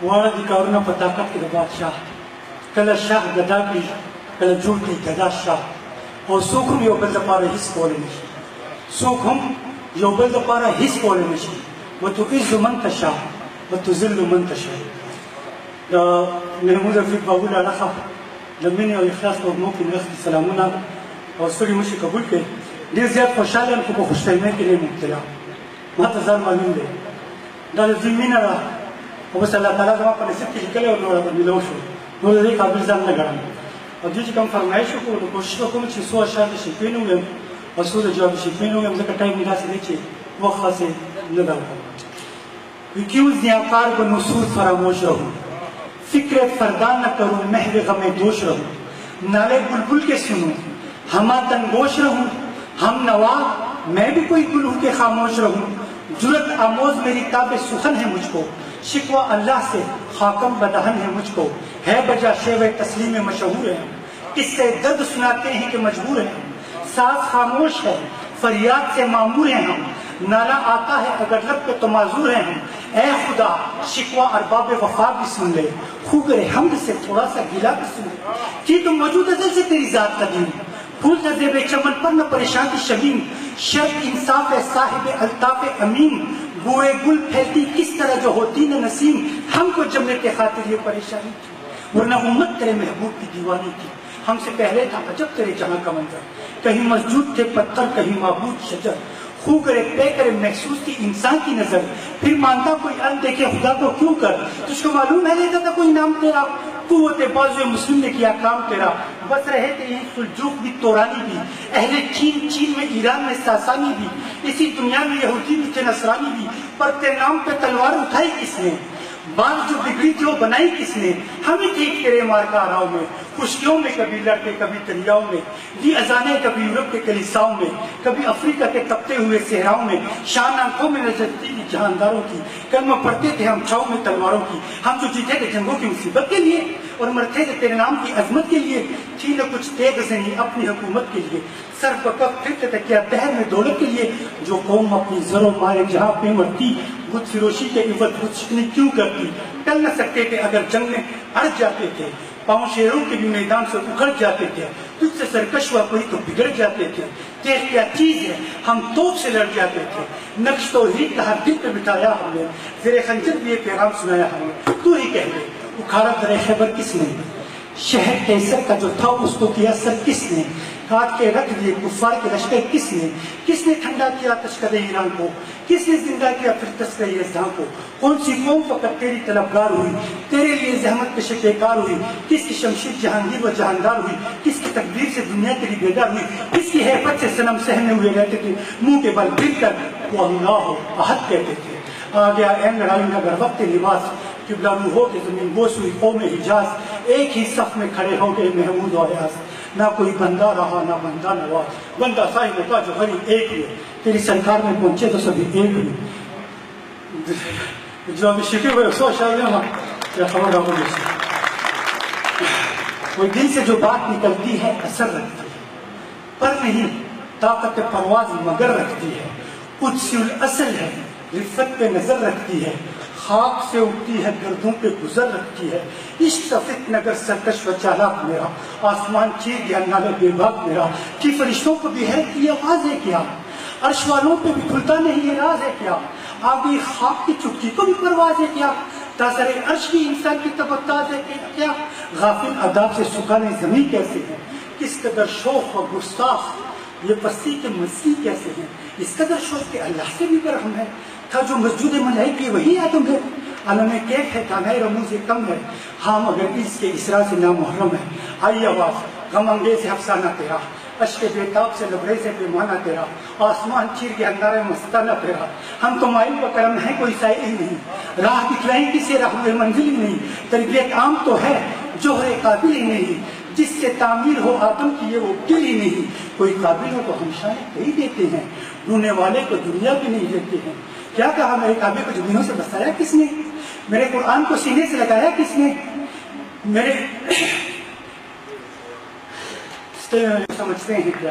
واړه دي کارونه په طاقت کې د بادشاه کله شاه ګدا کړي کله جوړ کړي ګدا شاه او څوک هم یو بل دپاره هېڅ کولی نه شي څوک هم یو بل دپاره هېڅ کولی نه شي وتعز من تشاء وتذل من تشاء د محمود رفیق بابو لاله صاحب د مینې او اخلاص په وږمو کې نغښتي سلامونه او ستړي مشي قبول کړئ ډېر زیات خوشحاله یم خو په خوشفهمۍ کې نه مبتلا ما ته ځان معلوم دی دا د دوی مینه ده خو بس الله تعالی زما په نصیب کې لیکلی او نو راته میلاو شو نو د دې قابل ځان نه ګڼم او دوی چې کوم فرمایش وکړو نو کوشش به کوم چې څو اشعار د شفیع نه ووایم او څو د جواب شفیع نه ووایم ځکه ټایم مې داسې دی چې وخت خاصې نه ده کیوں زیاکار کو نصور فراموش رہوں فکر فردان نہ کروں محو غم دوش رہوں نالے بلبل کے سنوں ہما تنگوش رہوں ہم نوا میں بھی کوئی گل ہوں کہ خاموش رہوں جرت آموز میری تاب سخن ہے مجھ کو شکوہ اللہ سے خاکم بدہن ہے مجھ کو ہے بجا شیو تسلیم مشہور ہے کس سے درد سناتے ہیں کہ مجبور ہیں ساز خاموش ہے فریاد سے معمور ہیں ہم نالا آتا ہے اگر لب پہ تو معذور ہیں ہم اے خدا شکوہ ارباب وفا بھی سن لے خوگر حمد سے تھوڑا سا گلا بھی سن لے کہ تم موجود ازل سے تیری ذات قدیم پھول نہ زیب چمن پر نہ پریشان کی شبین شرط انصاف ہے صاحب الطاف امین بوئے گل پھیلتی کس طرح جو ہوتی نہ نسیم ہم کو جمنے کے خاطر یہ پریشانی تھی ورنہ امت تیرے محبوب کی دیوانی تھی ہم سے پہلے تھا عجب تیرے جہاں کا منظر کہیں مسجود تھے پتھر کہیں معبود شجر خو کرے پے کرے محسوس تھی انسان کی نظر پھر مانتا کوئی ان دیکھے خدا کو کیوں کر تجھ کو معلوم ہے لیتا تھا کوئی نام تیرا قوت بازو مسلم نے کیا کام تیرا بس رہے تھے یہیں سلجوق بھی تورانی بھی اہل چین میں ایران میں ساسانی بھی اسی دنیا میں یہودی بھی تھے نصرانی بھی پر تیرے نام پہ تلوار اٹھائی کس نے بات جو بگڑی تھی وہ بنائی کس نے ہمیں ٹھیک تیرے مارکا راؤ میں خشکیوں میں کبھی لڑتے کبھی دریاؤں میں دی اذانیں کبھی یورپ کے کلیساؤں میں کبھی افریقہ کے تپتے ہوئے صحراؤں میں شان آنکھوں میں نظرتی تھی جہانداروں کی کلمہ پڑھتے تھے ہم چھاؤں میں تلواروں کی ہم جو جیتے تھے جنگوں کی مصیبت کے لیے اور مرتے تھے تیرے نام کی عظمت کے لیے تھی نہ کچھ تیغ زنی اپنی حکومت کے لیے سر بکف پھرتے تھے کیا دہر میں دولت کے لیے جو قوم اپنی زر و مائے جہاں پہ مرتی بت فروشی کے عوض بت شکنی کیوں کرتی ٹل نہ سکتے تھے اگر جنگ میں اڑ جاتے تھے پاؤں شیروں کے بھی میدان سے اکھڑ جاتے تھے تجھ سے سرکش ہوا کوئی تو بگڑ جاتے تھے تیز کیا چیز ہے ہم توپ سے لڑ جاتے تھے نقش توحید کا ہر دل پہ بٹھایا ہم نے زیر خنجر بھی یہ پیغام سنایا ہم نے تو ہی کہہ دے اکھاڑا در خیبر کس نے شہر کیسر کا جو تھا اس کو کیا سر کس نے کاٹ کے رکھ دیے کفار کے لشکر کس نے ٹھنڈا کیا تشکر ایران کو کس نے زندہ کیا پھر تسکر یزدان کو کون سی قوم فقط تیری طلبگار ہوئی تیرے لیے زحمت پہ شکار ہوئی کس کی شمشیر جہانگیر و جہاندار ہوئی کس کی تقدیر سے دنیا تیری بیدار ہوئی کس کی حیبت سے صنم سہنے ہوئے رہتے تھے منہ کے بل گر کر وہ اللہ احد کہتے تھے آ گیا این لڑائی نگر وقت لباس قبلہ روح ہو کے زمین بوس ہوئی قوم حجاز ایک ہی صف میں کھڑے ہو گئے محمود و ایاز نہ کوئی بندہ رہا نہ بندہ نواز بندہ صاحب کا جو غریب ایک ہوئے تیری سرکار میں پہنچے تو سبھی ایک ہوئے جواب شکر ہوئے سو شاید یا خبر رہا ہوئے وہ دل سے جو بات نکلتی ہے اثر رکھتی ہے پر نہیں طاقت پرواز مگر رکھتی ہے قدسی الاصل ہے رفت پہ نظر رکھتی ہے خاک سے اٹھتی ہے گردوں پہ گزر رکھتی ہے عشق فتن نگر سرکش و چالاک میرا آسمان چیر گیا نالے بے باک میرا کہ فرشتوں کو بھی ہے کہ آواز ہے کیا عرش والوں پہ بھی کھلتا نہیں یہ راز ہے کیا آگے خاک کی چٹکی کو بھی پرواز ہے کیا تاثر عرش کی انسان کی تبتاز ہے کیا غافل عذاب سے سکھانے زمین کیسے ہیں کس قدر شوق و گستاخ یہ پستی کے مسیح کیسے ہیں اس قدر شوق کہ اللہ سے بھی برہم ہے تھا جو مسجود ملائی کی وہی آدم ہے عالم کیف ہے تانۂ رموز کم ہے ہاں مگر اس کے اسرا سے نامحرم ہے آئی آواز غم انگیز افسانہ تیرا اشک بیتاب سے لبریز ہے پیمانہ تیرا آسمان چیر کے اندارے مستانہ تیرا ہم تو مائل و کرم ہے کوئی سائل ہی نہیں راہ دکھلائیں کسی راہ منزل ہی نہیں تربیت عام تو ہے جوہر قابل ہی نہیں جس سے تعمیر ہو آدم کی یہ وہ دل ہی نہیں کوئی قابل ہو تو ہم شاید کہی دیتے ہیں ڈھونڈنے والے کو دنیا بھی نہیں دیتے ہیں کیا کہا میرے کعبے کو زمینوں سے بسایا کس نے میرے قرآن کو سینے سے لگایا کس نے میرے سمجھتے ہیں کیا